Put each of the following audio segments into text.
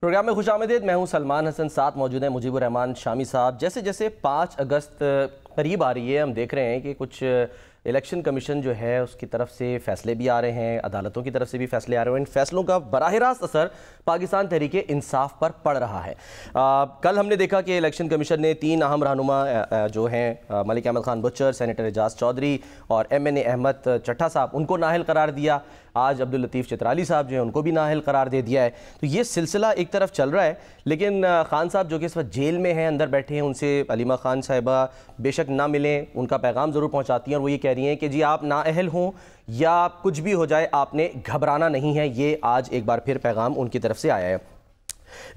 Programme میں خوش آمدید. میں ہوں سلمان حسن. ساتھ موجود ہیں مجیب الرحمان شامی صاحب. جیسے جیسے 5 اگست قریب آ رہی ہے ہم دیکھ رہے ہیں کہ کچھ الیکشن کمیشن جو ہے اس کی طرف سے فیصلے بھی آ رہے ہیں, عدالتوں کی طرف سے بھی فیصلے آ رہے ہیں. ان فیصلوں کا براہ راست اثر پاکستان تحریک انصاف پر پڑ رہا ہے. کل ہم نے دیکھا کہ الیکشن کمیشن نے 3 اہم رہنما جو ہیں ملک احمد خان بچر, سینیٹر اعجاز چودھری اور MNA احمد چٹھا صاحب, ان کو نااہل قرار دیا. آج عبداللطیف چترالی صاحب جو ہیں ان کو بھی نااہل قرار دے دیا ہے. تو یہ سلسلہ ایک طرف چل رہا ہے, لیکن خان صاحب جو کہ اس وقت جیل میں ہیں, اندر بیٹھے ہیں, ان سے علیمہ خان صاحبہ بے شک نہ ملیں, ان کا پیغام ضرور پہنچاتی ہیں اور وہ یہ کہہ رہی ہیں کہ جی آپ نااہل ہوں یا کچھ بھی ہو جائے آپ نے گھبرانا نہیں ہے. یہ آج ایک بار پھر پیغام ان کی طرف سے آیا ہے.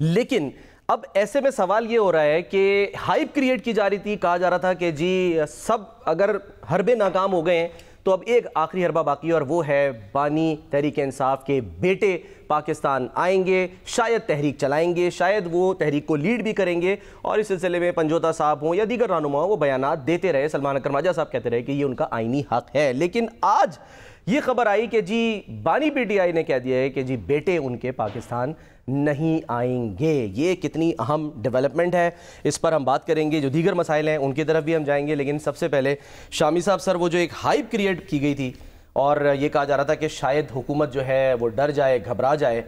لیکن اب ایسے میں سوال یہ ہو رہا ہے کہ ہائپ کریٹ کی جا رہی تھی, کہا جا رہا تھا کہ جی سب اگر حربے ناکام ہو گئے ہیں تو اب ایک آخری حربہ باقی ہے اور وہ ہے بانی تحریک انصاف کے بیٹے پاکستان آئیں گے, شاید تحریک چلائیں گے, شاید وہ تحریک کو لیڈ بھی کریں گے, اور اس سلسلے میں پنجوتا صاحب ہوں یا دیگر رہنما ہوں وہ بیانات دیتے رہے. سلمان اکرم راجہ صاحب کہتے رہے کہ یہ ان کا آئینی حق ہے. لیکن آج یہ خبر آئی کہ جی بانی PTI نے کہہ دیا ہے کہ جی بیٹے ان کے پاکستان نہیں آئیں گے. یہ کتنی اہم ڈیولپمنٹ ہے, اس پر ہم بات کریں گے. جو دیگر مسائل ہیں ان کی طرف بھی ہم جائیں گے, لیکن سب سے پہلے شامی صاحب سر, وہ جو ایک ہائپ کریٹ کی گئی تھی اور یہ کہا جا رہا تھا کہ شاید حکومت جو ہے وہ ڈر جائے, گھبرا جائے,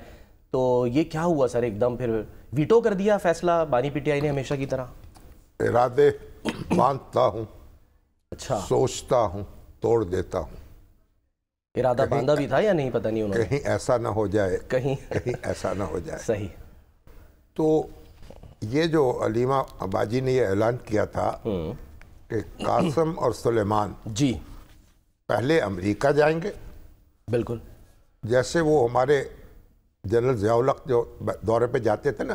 تو یہ کیا ہوا سر؟ ایک دم پھر ویٹو کر دیا فیصلہ بانی PTI نے ہمیشہ کی طرح؟ ارادے باندھتا ہوں, اچھا, سوچتا ہوں, توڑ دیتا ہوں. ارادہ باندھا بھی تھا یا نہیں, پتہ نہیں انہوں نے, کہیں ایسا نہ ہو جائے, کہیں ایسا نہ ہو جائے. صحیح. تو یہ جو علیمہ باجی نے یہ اعلان کیا تھا کہ قاسم اور سلیمان جی پہلے امریکہ جائیں گے, بالکل جیسے وہ ہمارے جنرل ضیاء الحق جو دورے پہ جاتے تھے نا,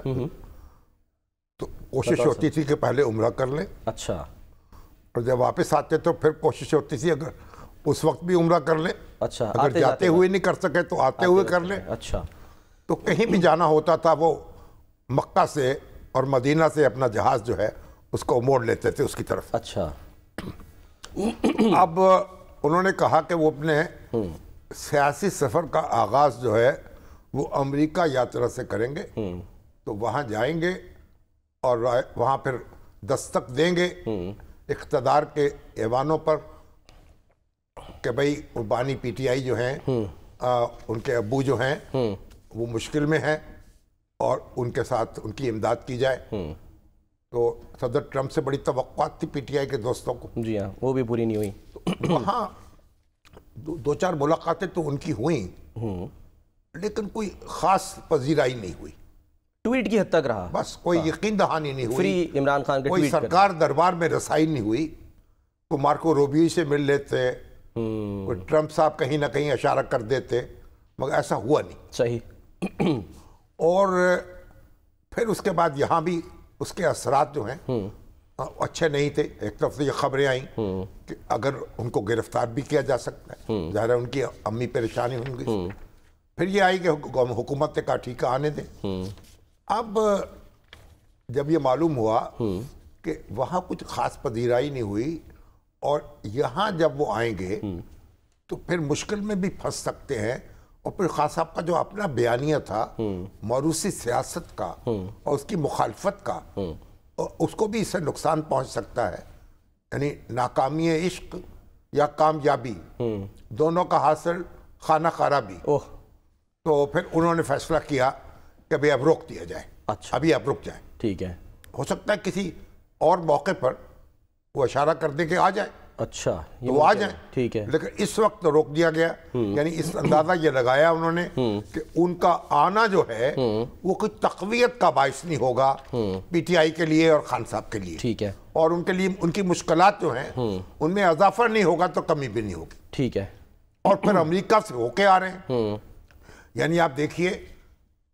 تو کوشش ہوتی تھی کہ پہلے عمرہ کر لیں, اچھا, اور جب واپس آتے تو پھر کوشش ہوتی تھی اگر اس وقت بھی عمرہ کر لیں, اچھا, اگر جاتے ہوئے نہیں کر سکے تو آتے ہوئے کر لیں. اچھا, تو کہیں بھی جانا ہوتا تھا وہ مکہ سے اور مدینہ سے اپنا جہاز جو ہے اس کو موڑ لیتے تھے اس کی طرف. اچھا. اب انہوں نے کہا کہ وہ اپنے سیاسی سفر کا آغاز جو ہے وہ امریکہ یاترا سے کریں گے, تو وہاں جائیں گے اور وہاں پھر دستک دیں گے اقتدار کے ایوانوں پر کہ بھئی بانی PTI جو ہیں ان کے ابو جو ہیں وہ مشکل میں ہیں اور ان کے ساتھ ان کی امداد کی جائے. تو صدر ٹرمپ سے بڑی توقعات تھی PTI کے دوستوں کو. جی ہاں, وہ بھی پوری نہیں ہوئی. وہاں 2-4 ملاقاتیں تو ان کی ہوئیں, لیکن کوئی خاص پذیرائی نہیں ہوئی. ٹویٹ کی حد تک رہا, بس کوئی یقین دہانی نہیں ہوئی, فری عمران خان کے کوئی سرکار دربار میں رسائی نہیں ہوئی. کوئی مارکو روبیو سے مل لیتے, کوئی ٹرمپ صاحب کہیں نہ کہیں اشارہ کر دیتے, مگر ایسا ہوا نہیں. صحیح. اور پھر اس کے بعد یہاں بھی اس کے اثرات جو ہیں اچھے نہیں تھے. ایک طرف سے یہ خبریں آئیں کہ اگر ان کو گرفتار بھی کیا جا سکتا ہے, ظاہر ہے ان کی امی پریشانی ہوں گی. پھر یہ آئی کہ حکومت نے کہا ٹھیک ہے آنے دیں. اب جب یہ معلوم ہوا کہ وہاں کچھ خاص پذیرائی نہیں ہوئی اور یہاں جب وہ آئیں گے تو پھر مشکل میں بھی پھنس سکتے ہیں, اور پھر خان صاحب کا جو اپنا بیانیہ تھا موروثی سیاست کا اور اس کی مخالفت کا, اس کو بھی اس سے نقصان پہنچ سکتا ہے. یعنی ناکامی عشق یا کامیابی دونوں کا حاصل خانہ خرابی. تو پھر انہوں نے فیصلہ کیا کہ بھئی اب روک دیا جائے. اچھا, ابھی آپ رک جائیں. ٹھیک ہے, ہو سکتا ہے کسی اور موقع پر وہ اشارہ کر دیں کہ آ جائیں. اچھا, تو وہ آ جائیں. ٹھیک ہے, لیکن اس وقت روک دیا گیا. یعنی اس اندازہ یہ لگایا انہوں نے کہ ان کا آنا جو ہے وہ کوئی تقویت کا باعث نہیں ہوگا PTI کے لیے اور خان صاحب کے لیے. ٹھیک ہے, اور ان کے لیے ان کی مشکلات جو ہیں ان میں اضافہ نہیں ہوگا تو کمی بھی نہیں ہوگی. ٹھیک ہے. اور پھر امریکہ سے ہو کے آ رہے ہیں. یعنی آپ دیکھیے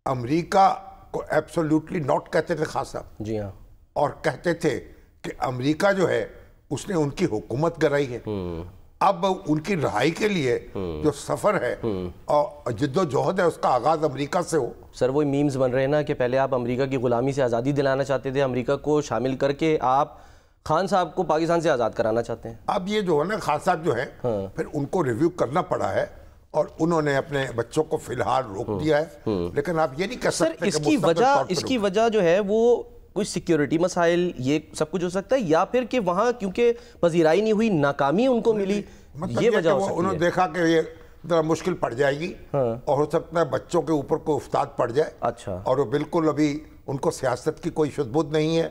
امریکہ کو ایبسولوٹلی ناٹ کہتے تھے خان صاحب. جی ہاں, اور کہتے تھے کہ امریکہ جو ہے اس نے ان کی حکومت کرائی ہے. اب ان کی رہائی کے لیے جو سفر ہے اور جد و جہد ہے اس کا آغاز امریکہ سے ہو. سر وہی میمز بن رہے ہیں نا کہ پہلے آپ امریکہ کی غلامی سے آزادی دلانا چاہتے تھے, امریکہ کو شامل کر کے آپ خان صاحب کو پاکستان سے آزاد کرانا چاہتے ہیں. اب یہ جو ہے نا خان صاحب جو ہے پھر ان کو ریویو کرنا پڑا ہے اور انہوں نے اپنے بچوں کو فی الحال روک دیا ہے، لیکن آپ یہ نہیں کہہ سکتے اس کی وجہ جو ہے وہ کوئی سیکیورٹی مسائل یہ سب کچھ ہو سکتا ہے، یا پھر کہ وہاں کیونکہ پذیرائی نہیں ہوئی، ناکامی ان کو ملی، یہ وجہ ہو سکتی ہے؟ انہوں نے دیکھا کہ یہ ذرا مشکل پڑ جائے گی اور ہو سکتا ہے بچوں کے اوپر کوئی افتاد پڑ جائے، اچھا، اور وہ بالکل ابھی ان کو سیاست کی کوئی شدبود نہیں ہے،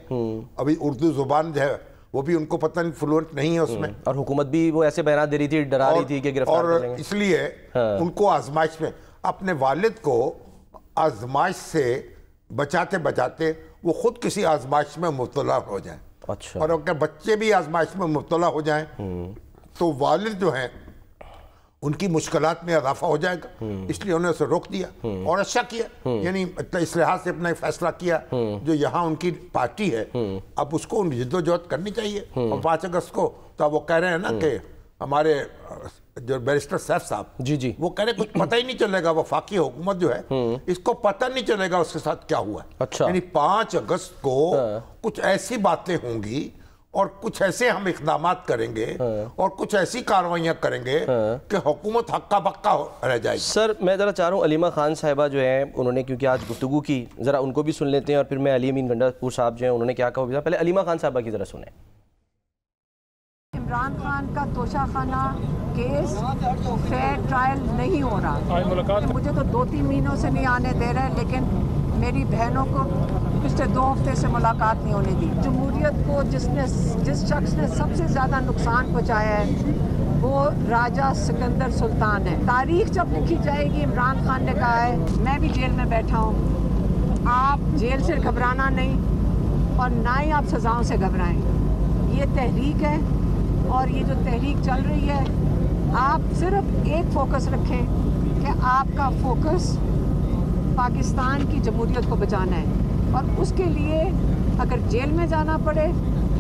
ابھی اردو زبان جو ہے وہ بھی ان کو پتہ نہیں فلوئنٹ نہیں ہے اس میں، اور حکومت بھی وہ ایسے بیانات دے رہی تھی، ڈرا رہی تھی کہ گرفتار کر لیں گے، اور اس لیے ان کو آزمائش میں اپنے والد کو آزمائش سے بچاتے بچاتے وہ خود کسی آزمائش میں مبتلا ہو جائیں، اچھا، اور اگر بچے بھی آزمائش میں مبتلا ہو جائیں تو والد جو ہیں ان کی مشکلات میں اضافہ ہو جائے گا، اس لیے انہوں نے اسے روک دیا، اور اچھا کیا، یعنی اس لحاظ سے اپنا فیصلہ کیا جو یہاں ان کی پارٹی ہے اب اس کو ان جد و جہد کرنی چاہیے، اور 5 اگست کو تو وہ کہہ رہے ہیں نا کہ ہمارے جو بیرسٹر سیف صاحب جی وہ کہہ رہے کچھ پتہ ہی نہیں چلے گا، وفاقی حکومت جو ہے اس کو پتہ نہیں چلے گا اس کے ساتھ کیا ہوا ہے، اچھا، یعنی 5 اگست کو کچھ ایسی باتیں ہوں گی اور کچھ ایسے ہم اقدامات کریں گے اور کچھ ایسی کارروائیاں کریں گے کہ حکومت ہکا بکا رہ جائے گی۔ سر میں ذرا چاہ رہا ہوں علیمہ خان صاحبہ جو ہیں انہوں نے کیونکہ آج گفتگو کی، ذرا ان کو بھی سن لیتے ہیں، اور پھر میں علی امین گنڈا پور صاحب جو ہیں انہوں نے کیا کہا، پہلے علیمہ خان صاحبہ کی ذرا سنیں۔ عمران خان کا توشہ خانہ کیس فیئر ٹرائل نہیں ہو رہا، مجھے تو 2-3 مہینوں سے نہیں آنے دے رہے، لیکن میری بہنوں کو پچھلے 2 ہفتے سے ملاقات نہیں ہونے دی۔ جمہوریت کو جس شخص نے سب سے زیادہ نقصان پہنچایا ہے وہ راجہ سکندر سلطان ہے۔ تاریخ جب لکھی جائے گی، عمران خان نے کہا ہے میں بھی جیل میں بیٹھا ہوں، آپ جیل سے گھبرانا نہیں اور نہ ہی آپ سزاؤں سے گھبرائیں، یہ تحریک ہے، اور یہ جو تحریک چل رہی ہے آپ صرف ایک فوکس رکھیں کہ آپ کا فوکس پاکستان کی جمہوریت کو بچانا ہے، اور اس کے لیے اگر جیل میں جانا پڑے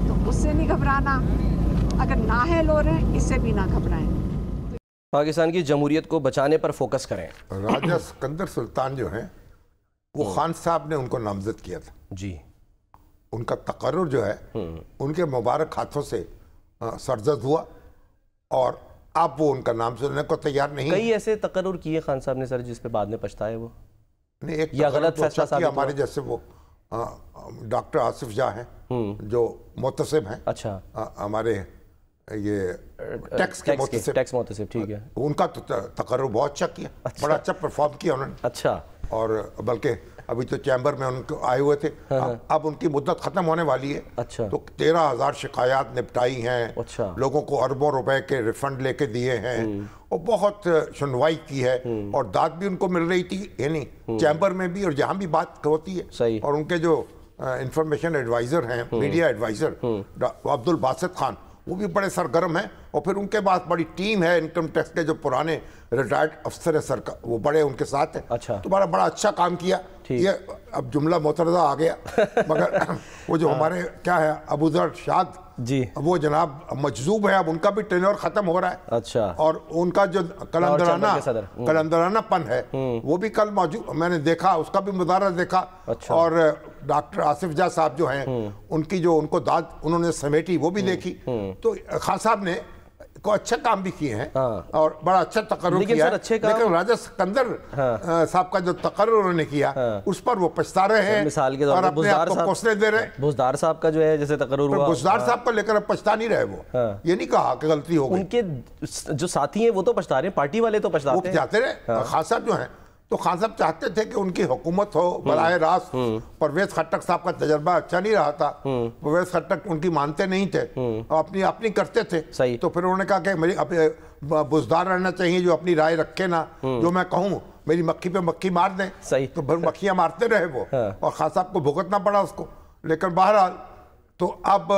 تو اس سے نہیں گھبرانا، اگر نااہل ہو رہے ہیں اس سے بھی نہ گھبرائیں، پاکستان کی جمہوریت کو بچانے پر فوکس کریں۔ راجہ سکندر سلطان جو ہیں وہ خان صاحب نے ان کو نامزد کیا تھا جی، ان کا تقرر جو ہے ان کے مبارک ہاتھوں سے سرزد ہوا، اور اب وہ ان کا نام سننے کو تیار نہیں۔ کئی ایسے تقرر کیے خان صاحب نے سر جس پہ بعد میں پچھتائے وہ، نہیں ایک یا غلط فیصلہ ثابت ہوا؟ ہمارے جیسے وہ ڈاکٹر آصف جاہ ہیں جو محتسب ہیں، اچھا، ہمارے یہ ٹیکس کے محتسب، ٹھیک ہے، ان کا تقرر بہت اچھا کیا، بڑا اچھا پرفارم کیا انہوں نے، اچھا، اور بلکہ ابھی تو چیمبر میں ان کو آئے ہوئے تھے، اب ان کی مدت ختم ہونے والی ہے، اچھا، تو 13,000 شکایات نپٹائی ہیں، اچھا، لوگوں کو اربوں روپے کے ریفنڈ لے کے دیے ہیں، اور بہت سنوائی کی ہے، اور داد بھی ان کو مل رہی تھی، یعنی چیمبر میں بھی اور جہاں بھی بات ہوتی ہے، صحیح، اور ان کے جو انفارمیشن ایڈوائزر ہیں، میڈیا ایڈوائزر عبد الباسط خان، وہ بھی بڑے سرگرم ہیں، اور پھر ان کے بعد بڑی ٹیم ہے انکم ٹیکس کے جو پرانے ریٹائرڈ افسر ہیں وہ بڑے ان کے ساتھ ہیں، اچھا، تو بڑا اچھا کام کیا۔ یہ اب جملہ معترضہ آ گیا، مگر وہ جو ہمارے کیا ہے ابو ذر شاد جی، وہ جناب مجذوب ہے، اب ان کا بھی ٹینور ختم ہو رہا ہے، اچھا، اور ان کا جو کلندرانہ پن ہے وہ بھی کل موجود، میں نے دیکھا اس کا بھی مظاہرہ دیکھا، اور ڈاکٹر آصف جاہ صاحب جو ہیں ان کی جو ان کو داد انہوں نے سمیٹی وہ بھی دیکھی، تو خان صاحب نے کو اچھا کام بھی کیے ہیں اور بڑا اچھا تقرر کیا ہے، لیکن راجہ سکندر صاحب کا جو تقرر انہوں نے کیا اس پر وہ پچھتا رہے ہیں، مثال کے طور پر اپنے آپ کو کوسنے دے رہے ہیں۔ بزدار صاحب کا جو ہے جیسے تقرر ہوا، بزدار صاحب پر لے کر اب پچھتا نہیں رہے، وہ یہ نہیں کہا کہ غلطی ہو گئی، ان کے جو ساتھی ہیں وہ تو پچھتا رہے ہیں، پارٹی والے تو پچھتاتے ہیں، وہ پچھاتے رہے۔ خان صاحب جو ہیں تو خان صاحب چاہتے تھے کہ ان کی حکومت ہو براہ راست، پرویز خٹک صاحب کا تجربہ اچھا نہیں رہا تھا، پرویز خٹک ان کی مانتے نہیں تھے، اپنی کرتے تھے، تو پھر انہوں نے کہا کہ میری بزدار رہنا چاہیے جو اپنی رائے رکھے نا، جو میں کہوں میری مکھی پہ مکھی مار دیں، تو پھر مکھیاں مارتے رہے وہ، اور خان صاحب کو بھگتنا پڑا اس کو، لیکن بہرحال تو اب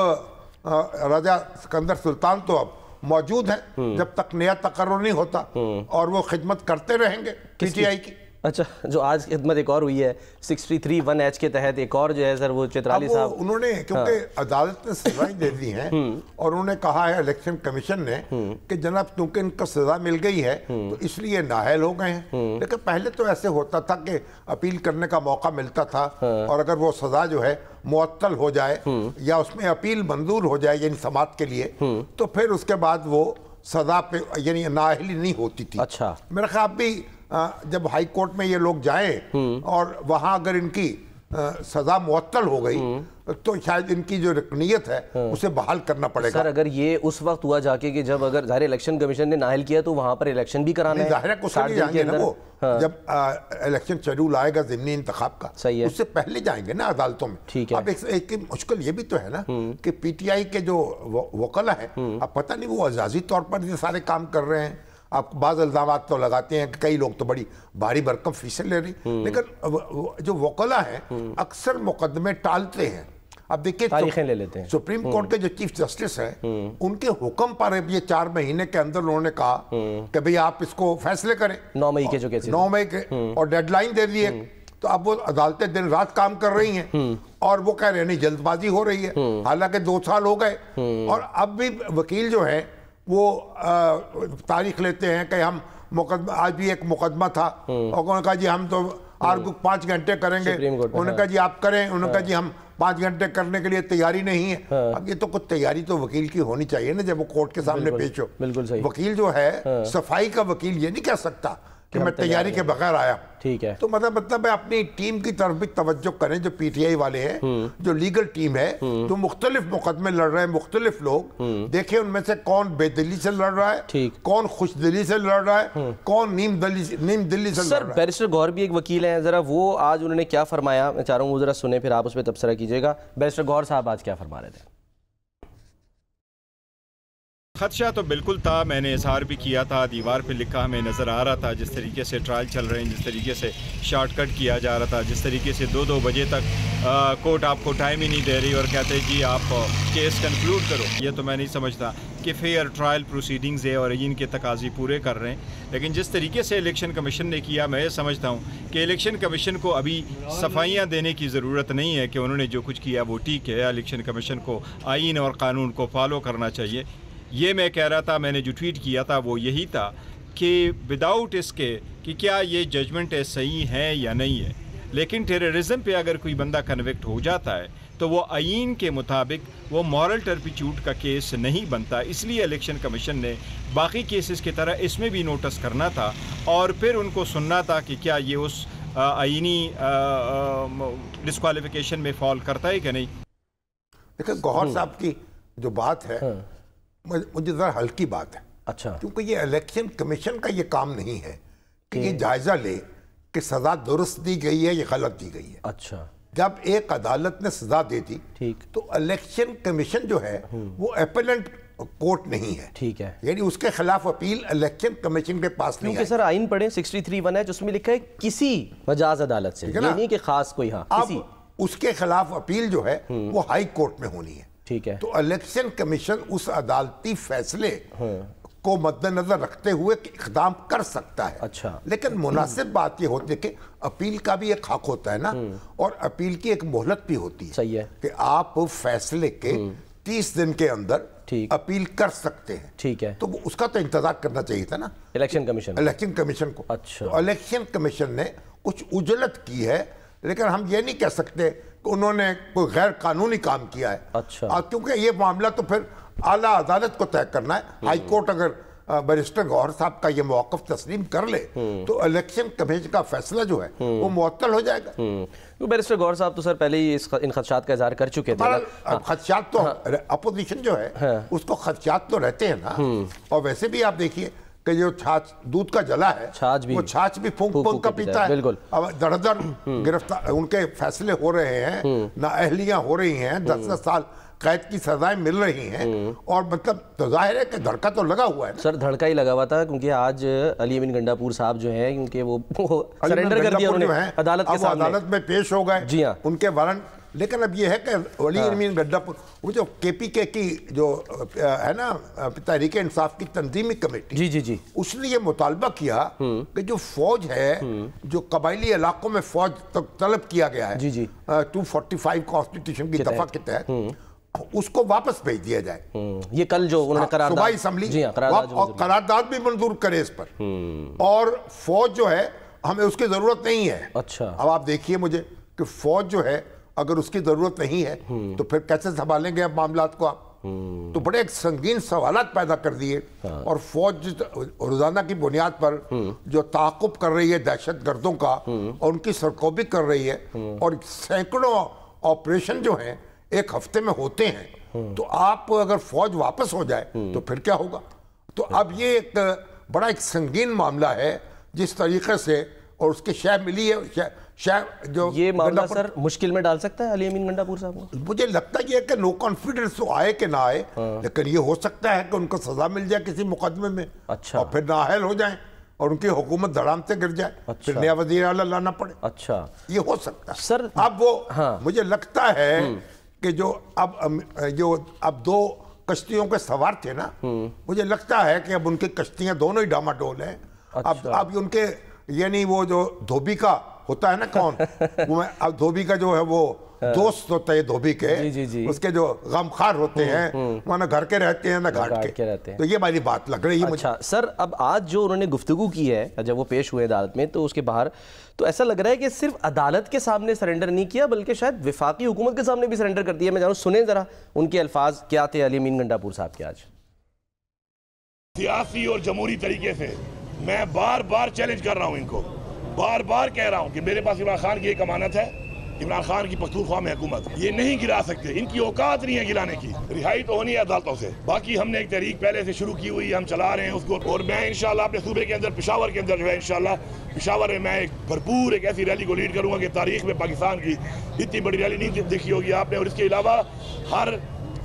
راجہ سکندر سلطان تو اب موجود ہیں جب تک نیا تقرر نہیں ہوتا، اور وہ خدمت کرتے رہیں گے پی ٹی آئی کی۔ اچھا، جو آج خدمت ایک اور ہوئی ہے 63(1)H کے تحت ایک اور جو ہے سر وہ چترالی صاحب، انہوں نے کیونکہ عدالت نے سزائیں دے دی ہیں، اور انہوں نے کہا ہے الیکشن کمیشن نے کہ جناب کیونکہ ان کو سزا مل گئی ہے تو اس لیے نااہل ہو گئے ہیں، لیکن پہلے تو ایسے ہوتا تھا کہ اپیل کرنے کا موقع ملتا تھا، اور اگر وہ سزا جو ہے معطل ہو جائے یا اس میں اپیل منظور ہو جائے یعنی سماعت کے لیے، تو پھر اس کے بعد وہ سزا پہ یعنی نااہلی نہیں ہوتی تھی. اچھا. میرا خیال بھی جب ہائی کورٹ میں یہ لوگ جائیں اور وہاں اگر ان کی سزا معطل ہو گئی تو شاید ان کی جو رکنیت ہے اسے بحال کرنا پڑے گا. سر اگر یہ اس وقت ہوا جا کے کہ جب اگر ظاہر الیکشن کمیشن نے نااہل کیا تو وہاں پر الیکشن بھی کرانا ہے. ظاہر ہے کچھ نہیں جائیں گے نا وہ, جب الیکشن شیڈول آئے گا ضمنی انتخاب کا اس سے پہلے جائیں گے نا عدالتوں میں. ٹھیک ہے. اب ایک مشکل یہ بھی تو ہے نا کہ پی ٹی آئی کے جو وکلا ہیں اب پتہ نہیں وہ اعزازی طور پر یہ سارے کام کر رہے ہیں. آپ بعض الزامات تو لگاتے ہیں کہ کئی لوگ تو بڑی بھاری بھرکم فیسیں لے رہی, لیکن جو وکلا ہیں اکثر مقدمے ٹالتے ہیں. اب دیکھیں تاریخیں لے لیتے ہیں. سپریم کورٹ کے جو چیف جسٹس ہیں ان کے حکم پر یہ 4 مہینے کے اندر انہوں نے کہا کہ بھئی آپ اس کو فیصلے کریں. 9 مئی کے جو کیسز 9 مئی کے اور ڈیڈ لائن دے دیے. تو اب وہ عدالتیں دن رات کام کر رہی ہیں اور وہ کہہ رہے ہیں نہیں جلد بازی ہو رہی ہے, حالانکہ 2 سال ہو گئے. اور اب بھی وکیل جو ہیں وہ تاریخ لیتے ہیں کہ ہم مقدمہ, آج بھی ایک مقدمہ تھا اور انہوں نے کہا جی ہم تو آرگو 5 گھنٹے کریں گے. انہوں نے کہا جی آپ کریں, انہوں نے کہا جی ہم 5 گھنٹے کرنے کے لیے تیاری نہیں ہے. اب یہ تو کچھ تیاری تو وکیل کی ہونی چاہیے نا جب وہ کورٹ کے سامنے پیش ہو. بالکل صحیح. وکیل جو ہے صفائی کا وکیل یہ نہیں کہہ سکتا کہ میں تیاری کے بغیر آیا. ٹھیک ہے. تو مطلب ہے اپنی ٹیم کی طرف بھی توجہ کریں, جو پی ٹی آئی والے ہیں, جو لیگل ٹیم ہے, جو مختلف مقدمے لڑ رہے ہیں, مختلف لوگ دیکھیں ان میں سے کون بے دلی سے لڑ رہا ہے, کون خوش دلی سے لڑ رہا ہے, کون نیم دلی سے لڑ رہا ہے. سر بیرسٹر گوہر بھی ایک وکیل ہیں, ذرا وہ آج انہوں نے کیا فرمایا میں چاہ رہا ہوں وہ ذرا سنیں پھر آپ اس پہ تبصرہ کیجئے گا. بیرسٹر گوہر صاحب آج کیا فرما رہے تھے؟ خدشہ تو بالکل تھا, میں نے اظہار بھی کیا تھا, دیوار پہ لکھا ہمیں نظر آ رہا تھا جس طریقے سے ٹرائل چل رہے ہیں, جس طریقے سے شارٹ کٹ کیا جا رہا تھا, جس طریقے سے 2 بجے تک کورٹ آپ کو ٹائم ہی نہیں دے رہی اور کہتے جی آپ کیس کنکلوڈ کرو. یہ تو میں نہیں سمجھتا کہ فیئر ٹرائل پروسیڈنگز ہے اور ان کے تقاضے پورے کر رہے ہیں. لیکن جس طریقے سے الیکشن کمیشن نے کیا, میں یہ سمجھتا ہوں کہ الیکشن کمیشن کو ابھی صفائیاں دینے کی ضرورت نہیں ہے کہ انہوں نے جو کچھ کیا وہ ٹھیک ہے. الیکشن کمیشن کو آئین اور قانون کو فالو کرنا چاہیے. یہ میں کہہ رہا تھا, میں نے جو ٹویٹ کیا تھا وہ یہی تھا کہ وداؤٹ اس کے کہ کیا یہ ججمنٹ صحیح ہے یا نہیں ہے, لیکن ٹیررزم پہ اگر کوئی بندہ کنوکٹ ہو جاتا ہے تو وہ آئین کے مطابق وہ مورل ٹرپیچوٹ کا کیس نہیں بنتا. اس لیے الیکشن کمیشن نے باقی کیسز کی طرح اس میں بھی نوٹس کرنا تھا اور پھر ان کو سننا تھا کہ کیا یہ اس آئینی ڈسکوالیفیکیشن میں فال کرتا ہے کہ نہیں. دیکھیں گوہر صاحب کی جو بات ہے مجھے ذرا ہلکی بات ہے. اچھا. کیونکہ یہ الیکشن کمیشن کا یہ کام نہیں ہے کہ یہ جائزہ لے کہ سزا درست دی گئی ہے یا غلط دی گئی ہے. اچھا. جب ایک عدالت نے سزا دے دی تو الیکشن کمیشن جو ہے وہ اپیلنٹ کورٹ نہیں ہے. ٹھیک ہے. یعنی اس کے خلاف اپیل الیکشن کمیشن کے پاس نہیں ہے. کیونکہ سر آئین پڑھیں 63(1) ہے جس میں لکھا ہے کسی مجاز عدالت سے, یہ نہیں کہ خاص کوئی. ہاں اب اس کے خلاف اپیل جو ہے وہ ہائی کورٹ میں ہونی ہے. ٹھیک ہے. تو الیکشن کمیشن اس عدالتی فیصلے کو مد نظر رکھتے ہوئے اقدام کر سکتا ہے. اچھا. لیکن مناسب بات یہ ہوتی ہے کہ اپیل کا بھی ایک حق ہوتا ہے نا, اور اپیل کی ایک مہلت بھی ہوتی ہے. صحیح ہے. کہ آپ فیصلے کے 30 دن کے اندر اپیل کر سکتے ہیں. ٹھیک ہے. تو اس کا تو انتظار کرنا چاہیے تھا نا الیکشن کمیشن کو. اچھا. تو الیکشن کمیشن نے کچھ اجلت کی ہے, لیکن ہم یہ نہیں کہہ سکتے کہ انہوں نے کوئی غیر قانونی کام کیا ہے. اچھا. کیونکہ یہ معاملہ تو پھر اعلیٰ عدالت کو طے کرنا ہے. ہائی کورٹ اگر بیرسٹر گوہر صاحب کا یہ موقف تسلیم کر لے تو الیکشن کمیشن کا فیصلہ جو ہے وہ معطل ہو جائے گا. بیرسٹر گوہر صاحب تو سر پہلے ہی ان خدشات کا اظہار کر چکے تھے. خدشات تو اپوزیشن جو ہے اس کو خدشات تو رہتے ہیں نا, اور ویسے بھی آپ دیکھیے کہ جو چھاچ دودھ کا جلا ہے وہ چھاچ بھی پھونک پھونک کا پیتا ہے. بالکل. اب دڑ دڑ گرفتار ان کے فیصلے ہو رہے ہیں, نااہلیاں ہو رہی ہیں, 10 سال قید کی سزائیں مل رہی ہیں, اور مطلب تو ظاہر ہے کہ دھڑکا تو لگا ہوا ہے. سر دھڑکا ہی لگا ہوا تھا کیونکہ آج علی امین گنڈا پور صاحب جو ہیں کیونکہ وہ سرنڈر کر دیا انہوں نے عدالت کے سامنے, عدالت میں پیش ہو گئے. جی ہاں. ان کے وارنٹ. لیکن اب یہ ہے کہ علی امین گنڈا پور وہ جو کے پی کے کی جو ہے نا تحریک انصاف کی تنظیمی کمیٹی, جی اس نے یہ مطالبہ کیا کہ جو فوج ہے, جو قبائلی علاقوں میں فوج طلب کیا گیا ہے 245 کانسٹیٹیوشن کی دفعہ کے تحت, اس کو واپس بھیج دیا جائے. یہ کل جو انہوں نے قرارداد صوبائی اسمبلی اور قرارداد بھی منظور کرے اس پر, اور فوج جو ہے ہمیں اس کی ضرورت نہیں ہے. اچھا. اب آپ دیکھیے مجھے کہ فوج جو ہے اگر اس کی ضرورت نہیں ہے تو پھر کیسے سنبھالیں گے اب معاملات کو آپ؟ تو بڑے ایک سنگین سوالات پیدا کر دیے. اور فوج روزانہ کی بنیاد پر جو تعاقب کر رہی ہے دہشت گردوں کا اور ان کی سرکوبی کر رہی ہے, اور سینکڑوں آپریشن جو ہیں ایک ہفتے میں ہوتے ہیں, تو آپ اگر فوج واپس ہو جائے تو پھر کیا ہوگا؟ تو اب یہ ایک بڑا ایک سنگین معاملہ ہے جس طریقے سے, اور اس کی شے ملی ہے جو یہ معاملہ سر مشکل میں ڈال سکتا ہے علی امین گنڈا پور صاحب کو. مجھے لگتا ہے کہ نو کانفیڈنس تو آئے کہ نہ آئے, لیکن یہ ہو سکتا ہے کہ ان کو سزا مل جائے کسی مقدمے میں, اچھا, اور پھر نااہل ہو جائیں اور ان کی حکومت دھڑام سے گر جائے, پھر نیا وزیر اعلیٰ لانا پڑے. اچھا, یہ ہو سکتا ہے سر. اب وہ مجھے لگتا ہے کہ جو اب دو کشتیوں کے سوار تھے نا, مجھے لگتا ہے کہ اب ان کی کشتیاں دونوں ہی ڈاماڈول ہیں. اب ان کے یعنی وہ جو دھوبی کا ہوتا ہے نا کون, اب دھوبی کا جو ہے وہ دوست ہوتا ہے دھوبی کے, اس کے جو غمخوار ہوتے ہیں وہ نہ گھر کے رہتے ہیں نہ گھاٹ کے رہتے ہیں. تو یہ والی بات لگ رہی ہے مجھے. اچھا سر, اب آج جو انہوں نے گفتگو کی ہے جب وہ پیش ہوئے عدالت میں, تو اس کے باہر تو ایسا لگ رہا ہے کہ صرف عدالت کے سامنے سرنڈر نہیں کیا بلکہ شاید وفاقی حکومت کے سامنے بھی سرنڈر کر دیا. میں جانوں, سنیں ذرا ان کے الفاظ کیا تھے علی امین گنڈا پور صاحب کے. آج سیاسی اور جمہوری طریقے سے میں بار بار چیلنج کر رہا ہوں, ان کو بار بار کہہ رہا ہوں کہ میرے پاس عمران خان کی ایک امانت ہے, عمران خان کی پختونخوا میں حکومت, یہ نہیں گرا سکتے, ان کی اوقات نہیں ہے گرانے کی. رہائی تو ہونی ہے عدالتوں سے. باقی ہم نے ایک تحریک پہلے سے شروع کی ہوئی, ہم چلا رہے ہیں اس کو, اور میں انشاءاللہ اپنے صوبے کے اندر پشاور کے اندر جو ہے انشاءاللہ پشاور میں ایک بھرپور ایک ایسی ریلی کو لیڈ کروں گا کہ تاریخ میں پاکستان کی اتنی بڑی ریلی نہیں دیکھی ہوگی آپ نے. اور اس کے علاوہ ہر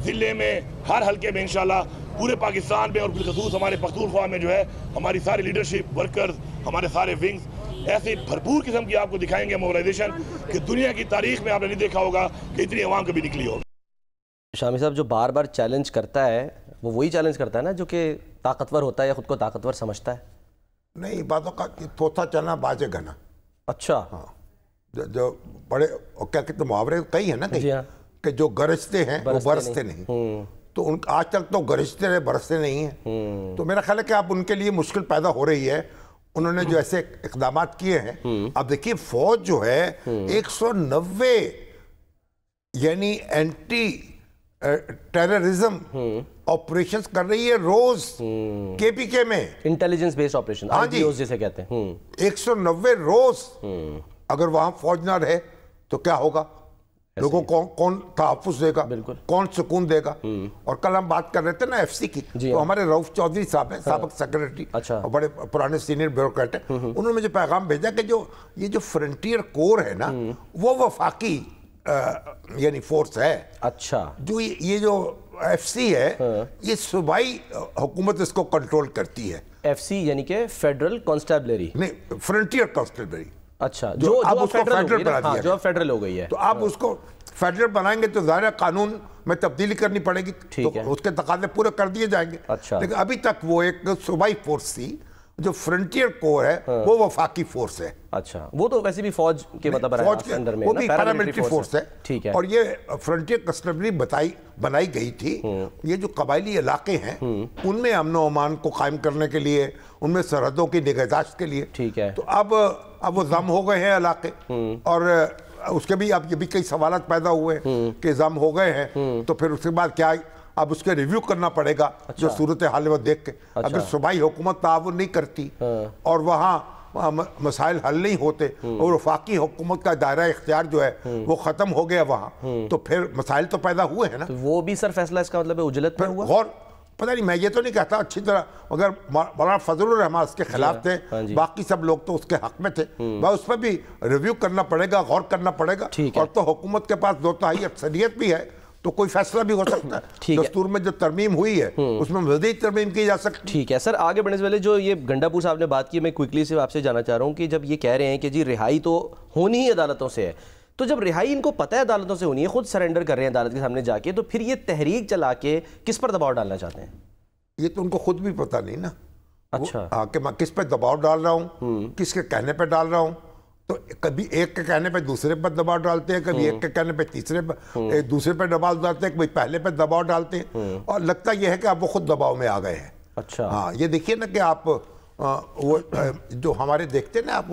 ضلع میں, ہر حلقے میں انشاءاللہ پورے پاکستان میں اور بالخصوص ہمارے پختونخوا میں جو ہے ہماری ساری لیڈرشپ ورکرز, ہمارے سارے ونگز ایسی بھرپور قسم کی آپ کو دکھائیں گے موبلائزیشن کہ دنیا کی تاریخ میں آپ نے نہیں دیکھا ہوگا کہ اتنی عوام کبھی نکلی ہوگی. شامی صاحب جو بار بار چیلنج کرتا ہے وہ وہی چیلنج کرتا ہے نا جو کہ طاقتور ہوتا ہے یا خود کو طاقتور سمجھتا ہے. نہیں, باتوں کا طوطا چنا باجے گنا. اچھا, ہاں, جو بڑے کیا کہتے محاورے کئی ہیں نا کہ جو گرجتے ہیں وہ برستے نہیں. تو آج تک تو گرجتے رہے, برستے نہیں ہیں. تو میرا خیال ہے کہ اب ان کے لیے مشکل پیدا ہو رہی ہے. انہوں نے جو ایسے اقدامات کیے ہیں, اب دیکھیے فوج جو ہے 190 یعنی اینٹی ٹیررزم آپریشنز کر رہی ہے روز کے پی کے میں, انٹیلیجنس بیسڈ آپریشن, جسے کہتے ہیں. 190 روز. اگر وہاں فوج نہ رہے تو کیا ہوگا؟ لوگوں کو کون تحفظ دے گا, کون سکون دے گا؟ اور کل ہم بات کر رہے تھے نا ایف سی کی, تو ہمارے رؤف چودھری صاحب ہیں, سابق سیکرٹری اور بڑے پرانے سینئر بیوروکریٹ ہیں, انہوں نے مجھے پیغام بھیجا کہ یہ جو فرنٹیئر کور ہے نا وہ وفاقی یعنی فورس ہے. اچھا, جو یہ جو ایف سی ہے یہ صوبائی حکومت اس کو کنٹرول کرتی ہے. ایف سی یعنی کہ فیڈرل کانسٹیبلری, نہیں فرنٹیئر کانسٹیبلری. اچھا, جو اب اس کو فیڈرل ہو گئی ہے. تو آپ اس کو فیڈرل بنائیں گے تو ظاہر قانون میں تبدیلی کرنی پڑے گی, تو اس کے تقاضے پورے کر دیے جائیں گے. لیکن ابھی تک وہ ایک صوبائی فورس تھی. جو فرنٹیئر کور ہے وہ وفاقی فورس ہے. اچھا, وہ تو ویسے بھی فوج کے مطلب انڈر میں, وہ بھی پیراملٹری فورس ہے. ٹھیک ہے. اور یہ فرنٹیئر کانسٹیبلری بنائی گئی تھی. یہ جو قبائلی علاقے ہیں ان میں امن و امان کو قائم کرنے کے لیے, ان میں سرحدوں کی نگہداشت کے لیے. ٹھیک ہے. تو اب وہ ضم ہو گئے ہیں علاقے, اور اس کے بھی اب یہ بھی کئی سوالات پیدا ہوئے ہیں کہ ضم ہو گئے ہیں تو پھر اس کے بعد کیا, اب اس کے ریویو کرنا پڑے گا جو صورتحال وہ دیکھ کے. اگر صوبائی حکومت تعاون نہیں کرتی اور وہاں مسائل حل نہیں ہوتے اور وفاقی حکومت کا دائرہ اختیار جو ہے وہ ختم ہو گیا وہاں, تو پھر مسائل تو پیدا ہوئے ہیں نا. وہ بھی سر فیصلہ اس کا مطلب ہے اجلت میں ہوا. غور پتہ نہیں, میں یہ تو نہیں کہتا اچھی طرح, مگر مولانا فضل الرحمان اس کے خلاف تھے, باقی سب لوگ تو اس کے حق میں تھے. اس پہ بھی ریویو کرنا پڑے گا, غور کرنا پڑے گا. اور تو حکومت کے پاس 2/3 اکثریت بھی ہے تو کوئی فیصلہ بھی ہو سکتا ہے. دستور میں جو ترمیم ہوئی ہے اس میں مزید ترمیم کی جا سکتی ہے. ٹھیک ہے سر, آگے بڑھنے سے پہلے جو یہ گنڈا پور صاحب نے بات کی, میں کوئکلی سے آپ سے جانا چاہ رہا ہوں کہ جب یہ کہہ رہے ہیں کہ جی رہائی تو ہونی ہی عدالتوں سے ہے, تو جب رہائی ان کو پتہ ہے عدالتوں سے ہونی ہے, خود سرنڈر کر رہے ہیں عدالت کے سامنے جا کے, تو پھر یہ تحریک چلا کے کس پر دباؤ ڈالنا چاہتے ہیں؟ یہ تو ان کو خود بھی پتہ نہیں نا. اچھا, کہ میں کس پہ دباؤ ڈال رہا ہوں, کس کے کہنے پہ ڈال رہا ہوں. تو کبھی ایک کے کہنے پہ دوسرے پر دباؤ ڈالتے ہیں, کبھی ایک کے کہنے پہ تیسرے پہ دوسرے پہ دباؤ ڈالتے ہیں, کبھی پہلے پہ دباؤ ڈالتے ہیں, اور لگتا یہ ہے کہ اب وہ خود دباؤ میں آ گئے ہیں. اچھا, ہاں, یہ دیکھیے نا کہ آپ وہ جو ہمارے دیکھتے ہیں نا آپ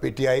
PTI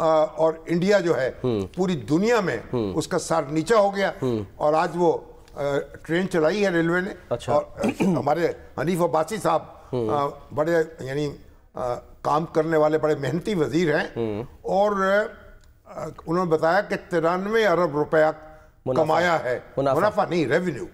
اور انڈیا جو ہے پوری دنیا میں اس کا سر نیچا ہو گیا، اور آج وہ ٹرین چلائی ہے ریلوے نے. اور ہمارے حنیف عباسی صاحب بڑے یعنی کام کرنے والے بڑے محنتی وزیر ہیں، اور انہوں نے بتایا کہ 93 ارب روپیہ کمایا ہے، منافع نہیں، ریونیو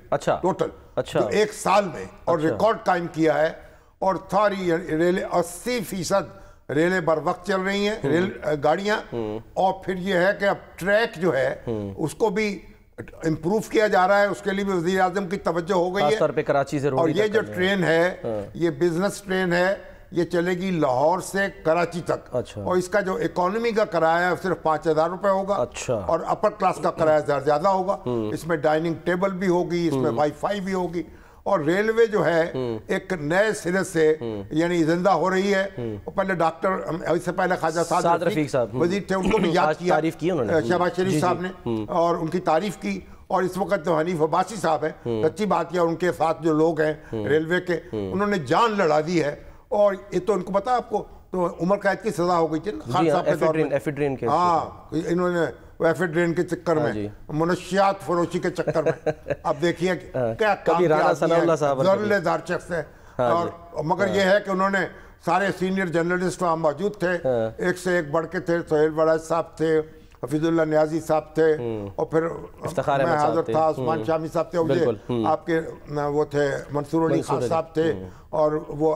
ٹوٹل جو ایک سال میں، اور ریکارڈ قائم کیا ہے. اور ساری ریلیں 80% ریلیں بر وقت چل رہی ہیں، ریل گاڑیاں. اور پھر یہ ہے کہ اب ٹریک جو ہے اس کو بھی امپروو کیا جا رہا ہے، اس کے لیے بھی وزیر اعظم کی توجہ ہو گئی ہے. اور یہ جو ٹرین ہے یہ بزنس ٹرین ہے، یہ چلے گی لاہور سے کراچی تک. اور اس کا جو اکانومی کا کرایہ صرف 5,000 روپے ہوگا، اور اپر کلاس کا کرایہ زیادہ ہوگا. اس میں ڈائننگ ٹیبل بھی ہوگی، اس میں وائی فائی بھی ہوگی. اور ریلوے جو ہے ایک نئے سرے سے یعنی زندہ ہو رہی ہے. پہلے ڈاکٹر اس سے پہلے خواجہ سعد رفیق صاحب وزیر تھے، ان کو بھی یاد کیا شہباز شریف صاحب نے، اور ان کی تعریف کی. اور اس وقت جو حنیف عباسی صاحب ہیں، سچی بات یہ، اور ان کے ساتھ جو لوگ ہیں ریلوے کے، انہوں نے جان لڑا دی ہے. اور یہ تو ان کو پتا آپ کو تو عمر قید کی سزا ہو گئی تھی خان صاحب کے دور میں. ہاں انہوں نے ایفیڈرین کے چکر میں، منشیات فروشی کے چکر میں. اب دیکھیے کیا کام کیا، ذرلے دار شخص ہے. اور مگر یہ ہے کہ انہوں نے سارے سینئر جرنلسٹ وہاں موجود تھے، ایک سے ایک بڑھ کے تھے. سہیل وڑائچ صاحب تھے، حفیظ اللہ نیازی صاحب تھے، اور پھر میں حاضر تھا، عثمان شامی صاحب تھے، آپ کے وہ تھے منصور علی خان صاحب تھے، اور وہ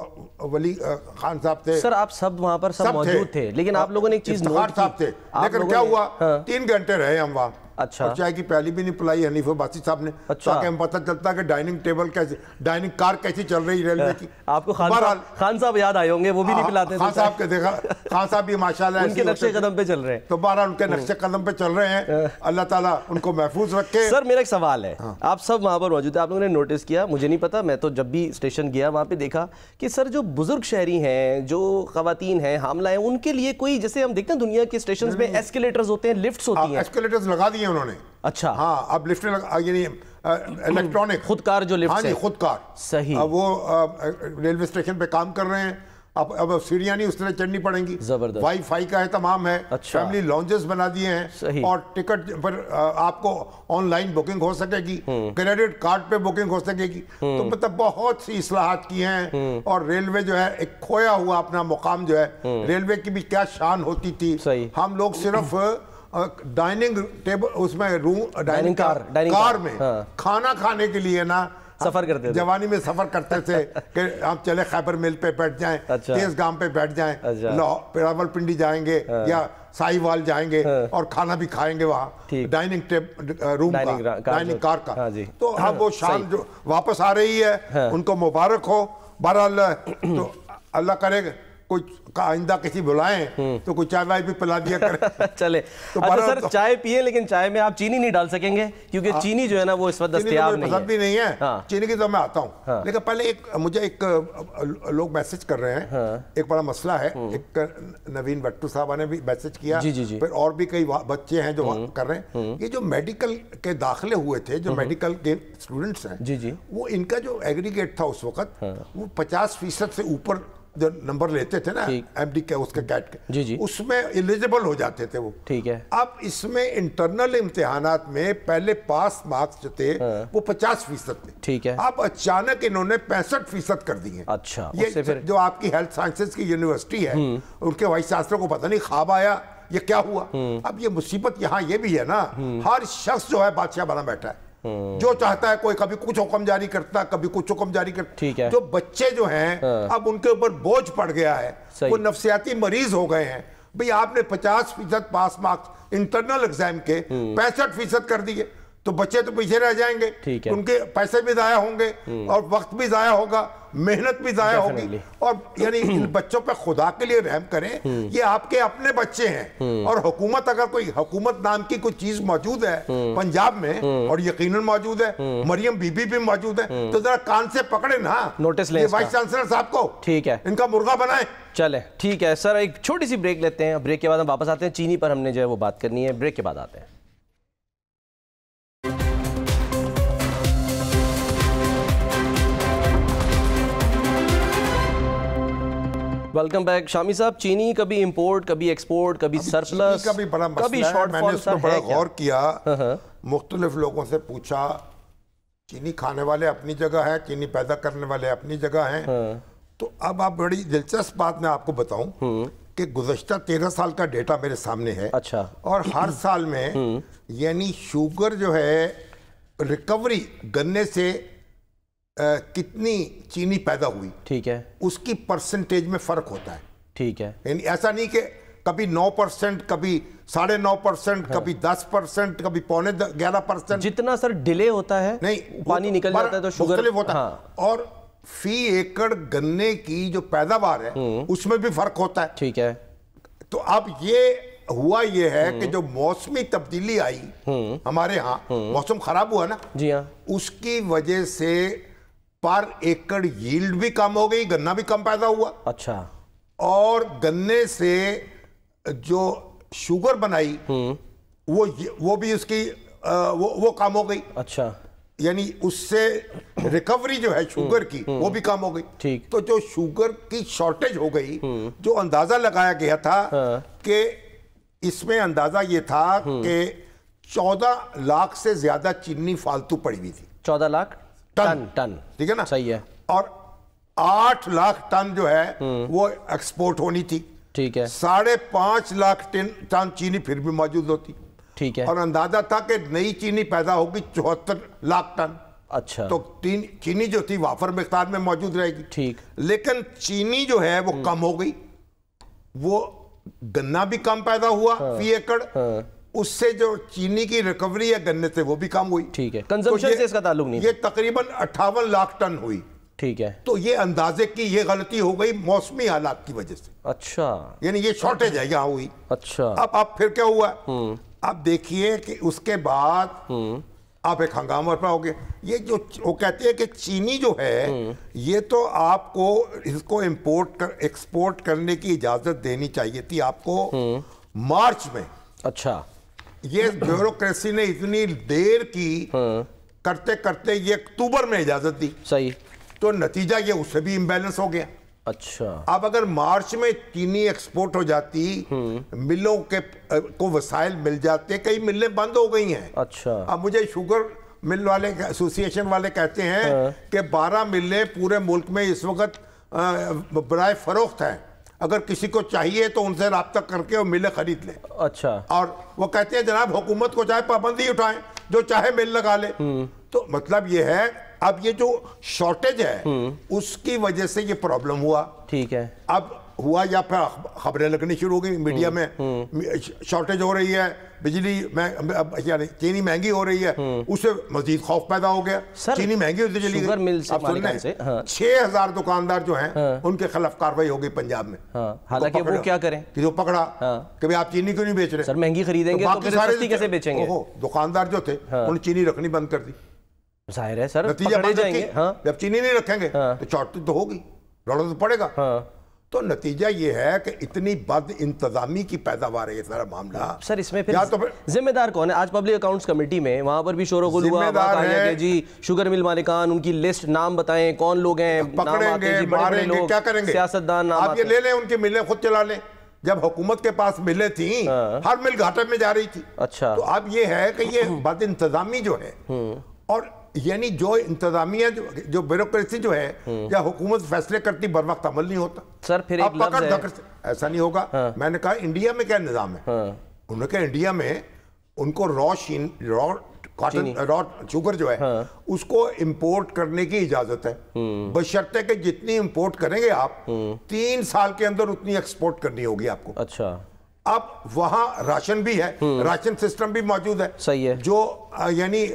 ولی خان صاحب تھے. سر آپ سب وہاں پر سب موجود تھے، لیکن آپ لوگوں نے ایک چیز افتخار صاحب تھے. لیکن کیا ہوا، 3 گھنٹے رہے ہم وہاں، اور چائے کی پیالی بھی نہیں پلائی حنیف عباسی صاحب نے، تاکہ ہم پتہ چلتا کہ ڈائننگ ٹیبل کیسے، ڈائننگ کار کیسی چل رہی ریلوے کی. آپ کو خان صاحب یاد آئے ہوں گے، وہ بھی نہیں پلاتے تھے. خان صاحب کے دیکھا، خان صاحب بھی ماشاءاللہ ان کے نقشے قدم پہ چل رہے ہیں. تو بہرحال ان کے نقشے قدم پہ چل رہے ہیں، اللہ تعالیٰ ان کو محفوظ رکھے. سر میرا ایک سوال ہے، آپ سب وہاں پر موجود ہیں، آپ لوگوں نے نوٹس کیا، مجھے نہیں پتا، میں تو جب بھی اسٹیشن گیا وہاں پہ دیکھا کہ سر جو بزرگ شہری ہیں، جو خواتین ہیں، حاملہ ہیں، ان کے لیے کوئی، جیسے ہم دیکھتے ہیں دنیا کے اسٹیشنز میں ایسکیلیٹرز ہوتے ہیں، لفٹس ہوتی ہیں. ایسکیلیٹرز لگا دیے انہوں نے. اچھا ہاں اب لفٹ یعنی الیکٹرانک خودکار جو لفٹ ہے، خودکار صحیح، وہ ریلوے اسٹیشن پہ کام کر رہے ہیں. اب سیڑھیاں نہیں اس طرح چڑھنی پڑیں گی. زبردست. وائی فائی کا اہتمام ہے، فیملی لانجز بنا دیے ہیں، اور ٹکٹ پر آپ کو آن لائن بکنگ ہو سکے گی، کریڈٹ کارڈ پہ بکنگ ہو سکے گی. تو مطلب بہت سی اصلاحات کی ہیں. اور ریلوے جو ہے ایک کھویا ہوا اپنا مقام جو ہے، ریلوے کی بھی کیا شان ہوتی تھی. ہم لوگ صرف ڈائننگ ٹیبل اس میں روم ڈائننگ کار میں کھانا کھانے کے لیے نا سفر کرتے تھے، جوانی میں سفر کرتے تھے کہ ہم چلے خیبر مل پہ بیٹھ جائیں، تیز گام پہ بیٹھ جائیں، راول پنڈی جائیں گے یا سائی وال جائیں گے، اور کھانا بھی کھائیں گے وہاں ڈائننگ روم کا، ڈائننگ کار کا. تو اب وہ شان جو واپس آ رہی ہے، ان کو مبارک ہو. بہرحال تو اللہ کرے کوئی آئندہ کسی بلائیں تو کوئی چائے وائے بھی پلا دیا کرے. چلے اچھا سر چائے پیئے، لیکن چائے میں آپ چینی نہیں ڈال سکیں گے، کیونکہ چینی جو ہے نا وہ اس وقت دستیاب نہیں ہے. پسند بھی نہیں ہے چینی کی، تو میں آتا ہوں. لیکن پہلے مجھے ایک لوگ میسج کر رہے ہیں، ایک بڑا مسئلہ ہے. ایک نوین بٹو صاحبہ نے بھی میسج کیا، پھر اور بھی کئی بچے ہیں جو کر رہے ہیں. یہ جو میڈیکل کے داخلے ہوئے تھے، جو میڈیکل کے اسٹوڈنٹس ہیں، وہ ان کا جو ایگریگیٹ تھا اس وقت، وہ 50% سے اوپر جو نمبر لیتے تھے نا ایم ڈی کے، اس کے کیٹ کے، اس میں ایلیجیبل ہو جاتے تھے وہ. ٹھیک ہے. اب اس میں انٹرنل امتحانات میں پہلے پاس مارکس جو تھے وہ 50% تھے. ٹھیک ہے. اب اچانک انہوں نے 65% کر دیے. اچھا. یہ جو آپ کی ہیلتھ سائنسز کی یونیورسٹی ہے، ان کے وائس چانسلر کو پتہ نہیں خواب آیا یہ کیا ہوا. اب یہ مصیبت یہاں یہ بھی ہے نا، ہر شخص جو ہے بادشاہ بنا بیٹھا ہے، جو چاہتا ہے. کوئی کبھی کچھ حکم جاری کرتا ہے، کبھی کچھ حکم جاری کرتا ہے. جو بچے جو ہیں اب ان کے اوپر بوجھ پڑ گیا ہے، وہ نفسیاتی مریض ہو گئے ہیں. بھئی آپ نے 50% پاس مارکس انٹرنل ایگزام کے 65% کر دیے، تو بچے تو پیچھے رہ جائیں گے. ان کے پیسے بھی ضائع ہوں گے، اور وقت بھی ضائع ہوگا، محنت بھی ضائع ہوگی. اور یعنی ان بچوں پہ خدا کے لیے رحم کریں، یہ آپ کے اپنے بچے ہیں. اور حکومت، اگر کوئی حکومت نام کی کوئی چیز موجود ہے پنجاب میں، اور یقیناً موجود ہے، مریم بی بی بھی موجود ہے، تو ذرا کان سے پکڑے نا، نوٹس لیں وائس چانسلر صاحب کو. ٹھیک ہے. ان کا مرغا بنائیں. چلیں ٹھیک ہے سر، ایک چھوٹی سی بریک لیتے ہیں. بریک کے بعد ہم واپس آتے ہیں. چینی پر ہم نے جو ہے وہ بات کرنی ہے. بریک کے بعد آتے ہیں. ویلکم بیک شامی صاحب. چینی کبھی امپورٹ, کبھی ایکسپورٹ, کبھی سرپلس, کا بھی بڑا کبھی مسئلہ ہے. شارٹ میں نے فال. اس پر بڑا غور کیا, مختلف لوگوں سے پوچھا. چینی کھانے والے اپنی جگہ ہیں, چینی پیدا کرنے والے اپنی جگہ ہیں. تو اب آپ بڑی دلچسپ بات میں آپ کو بتاؤں کہ گزشتہ 13 سال کا ڈیٹا میرے سامنے ہے. اچھا. اور ہر سال میں یعنی شوگر جو ہے ریکوری گنے سے کتنی چینی پیدا ہوئی, ٹھیک ہے, اس کی پرسنٹیج میں فرق ہوتا ہے. ٹھیک ہے. یعنی ایسا نہیں کہ کبھی 9%, کبھی 9.5%, کبھی 10%, کبھی 11.5%. جتنا سر ڈیلے ہوتا ہے نہیں, پانی نکل جاتا ہے تو شوگر مختلف ہوتا ہے. اور فی ایکڑ گنے کی جو پیداوار ہے اس میں بھی فرق ہوتا ہے. ٹھیک ہے. تو اب یہ ہوا یہ ہے کہ جو موسمی تبدیلی آئی ہمارے ہاں, موسم خراب ہوا نا, جی ہاں, اس کی وجہ سے پر ایکڑ ییلڈ بھی کم ہو گئی, گنا بھی کم پیدا ہوا. اچھا. اور گنے سے جو شوگر بنائی وہ بھی اس کی وہ کم ہو گئی. اچھا. یعنی اس سے ریکوری جو ہے شوگر کی وہ بھی کم ہو گئی. ٹھیک. تو جو شوگر کی شارٹیج ہو گئی, جو اندازہ لگایا گیا تھا کہ اس میں اندازہ یہ تھا کہ 14 لاکھ سے زیادہ چینی فالتو پڑی ہوئی تھی. 14 لاکھ ٹن. ٹھیک ہے نا, صحیح ہے. اور 8 لاکھ ٹن جو ہے وہ ایکسپورٹ ہونی تھی. ٹھیک ہے. 5.5 لاکھ ٹن چینی پھر بھی موجود ہوتی. ٹھیک ہے. اور اندازہ تھا کہ نئی چینی پیدا ہوگی 74 لاکھ ٹن. اچھا. تو چینی جو تھی وافر مقدار میں موجود رہے گی. ٹھیک. لیکن چینی جو ہے وہ کم ہو گئی, وہ گنا بھی کم پیدا ہوا فی ایکڑ, اس سے جو چینی کی ریکوری ہے گنے سے وہ بھی کم ہوئی. ٹھیک ہے. کنزمپشن سے اس کا تعلق نہیں. یہ تقریباً 58 لاکھ ٹن ہوئی. ٹھیک ہے. تو یہ اندازے کی یہ غلطی ہو گئی موسمی حالات کی وجہ سے. اچھا. یعنی یہ شارٹیج ہے یہاں ہوئی. اچھا. اب پھر کیا ہوا, اب دیکھیے کہ اس کے بعد آپ ایک ہنگامہ پر ہو گیا. یہ جو وہ کہتے ہیں کہ چینی جو ہے یہ تو آپ کو اس کو ایکسپورٹ کرنے کی اجازت دینی چاہیے تھی آپ کو مارچ میں. اچھا. یہ بیوروکریسی نے اتنی دیر کی, کرتے کرتے یہ اکتوبر میں اجازت دی. صحیح. تو نتیجہ یہ اس سے بھی امبیلنس ہو گیا. اچھا. اب اگر مارچ میں چینی ایکسپورٹ ہو جاتی, ملوں کو وسائل مل جاتے, کئی ملیں بند ہو گئی ہیں. اچھا. اب مجھے شوگر مل والے ایسوسی ایشن والے کہتے ہیں کہ 12 ملیں پورے ملک میں اس وقت برائے فروخت ہیں, اگر کسی کو چاہیے تو ان سے رابطہ کر کے وہ ملیں خرید لیں. اچھا. اور وہ کہتے ہیں جناب حکومت کو چاہے پابندی اٹھائیں, جو چاہے مل لگا لے. تو مطلب یہ ہے اب یہ جو شارٹیج ہے اس کی وجہ سے یہ پرابلم ہوا. ٹھیک ہے. اب ہوا یا پھر خبریں لگنی شروع ہو گئی میڈیا میں, شارٹیج ہو رہی ہے, بجلی یعنی چینی مہنگی ہو رہی ہے, اس سے مزید خوف پیدا ہو گیا, چینی مہنگی ہوتی چلی گئی. اب سننے 6000 دکاندار جو ہیں ان کے خلاف کارروائی ہو گئی پنجاب میں. حالانکہ وہ کیا کریں کہ جو پکڑا کہ بھئی آپ چینی کیوں نہیں بیچ رہے, سر مہنگی خریدیں گے تو پھر سستی کیسے بیچیں گے. دکاندار جو تھے انہوں نے چینی رکھنی بند کر دی. ظاہر ہے سر, نتیجہ پکڑے جائیں گے. جب چینی نہیں رکھیں گے تو چوٹی تو ہوگی, روڑا تو پڑے گا. تو نتیجہ یہ ہے کہ اتنی بد انتظامی کی پیداوار ہے یہ سارا معاملہ. سر اس میں پھر ذمہ دار کون ہے؟ آج پبلک اکاؤنٹس کمیٹی میں وہاں پر بھی شور و غل ہوا, کہ جی شوگر مل مالکان, ان کی لسٹ نام بتائیں کون لوگ ہیں, پکڑیں گے ماریں گے, کیا کریں گے, سیاستدان. آپ یہ لے لیں ان کی ملیں خود چلا لیں. جب حکومت کے پاس ملیں تھیں ہر مل گھاٹے میں جا رہی تھی. اچھا. تو اب یہ ہے کہ یہ بد انتظامی جو ہے, اور یعنی جو انتظامیہ جو بیوروکریسی جو ہے, یا حکومت فیصلے کرتی بر وقت عمل نہیں ہوتا. سر پھر ایک لفظ ہے, ایسا نہیں ہوگا. میں نے کہا انڈیا میں کیا نظام ہے, انہوں نے کہا انڈیا میں ان کو را شوگر جو ہے اس کو امپورٹ کرنے کی اجازت ہے, بشرطے کہ جتنی امپورٹ کریں گے آپ 3 سال کے اندر اتنی ایکسپورٹ کرنی ہوگی آپ کو. اچھا. اب وہاں راشن بھی ہے, راشن سسٹم بھی موجود ہے. صحیح ہے. جو یعنی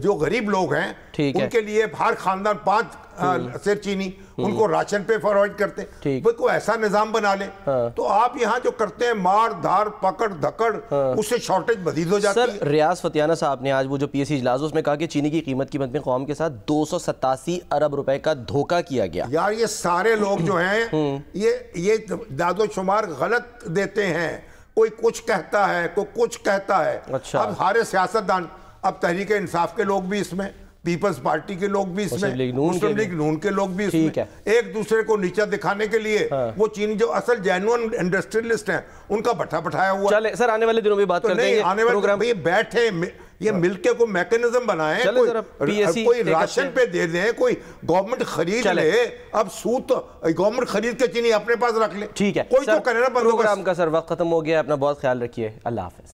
جو غریب لوگ ہیں ان کے لیے ہر خاندان 5 سیر چینی ان کو راشن پہ فراہم کرتے ہیں. کوئی ایسا نظام بنا لے. تو آپ یہاں جو کرتے ہیں مار دھار پکڑ دھکڑ, اس سے شارٹیج مزید ہو جاتی ہے. سر ریاض فتیانہ صاحب نے آج وہ جو پی ایس سی اجلاس اس میں کہا کہ چینی کی قیمت کی بنسبت قوم کے ساتھ 287 ارب روپے کا دھوکہ کیا گیا. یار یہ سارے لوگ جو ہیں یہ داد و شمار غلط دیتے ہیں. کوئی کچھ کہتا ہے, کوئی کچھ کہتا ہے. اب ہارے سیاستدان, اب تحریک انصاف کے لوگ بھی اس میں پیپلز پارٹی کے لوگ بھی اس میں، مسلم لیگ نون کے لوگ بھی اس میں، ایک دوسرے کو نیچا دکھانے کے لیے وہ چینی جو اصل جینوئن انڈسٹریلسٹ ہیں ان کا بٹھا بٹھایا ہوا. چلے سر آنے والے دنوں میں بات کرتے ہیں. آنے والے بیٹھے یہ مل کے کوئی میکنزم بنائیں، کوئی راشن پہ دے دیں، کوئی گورنمنٹ خرید لے. اب سود گورنمنٹ خرید کے چینی اپنے پاس رکھ لے. ٹھیک ہے، کوئی تو کرے نا. پروگرام کا سر وقت ختم ہو گیا. اپنا بہت خیال رکھیے. اللہ حافظ.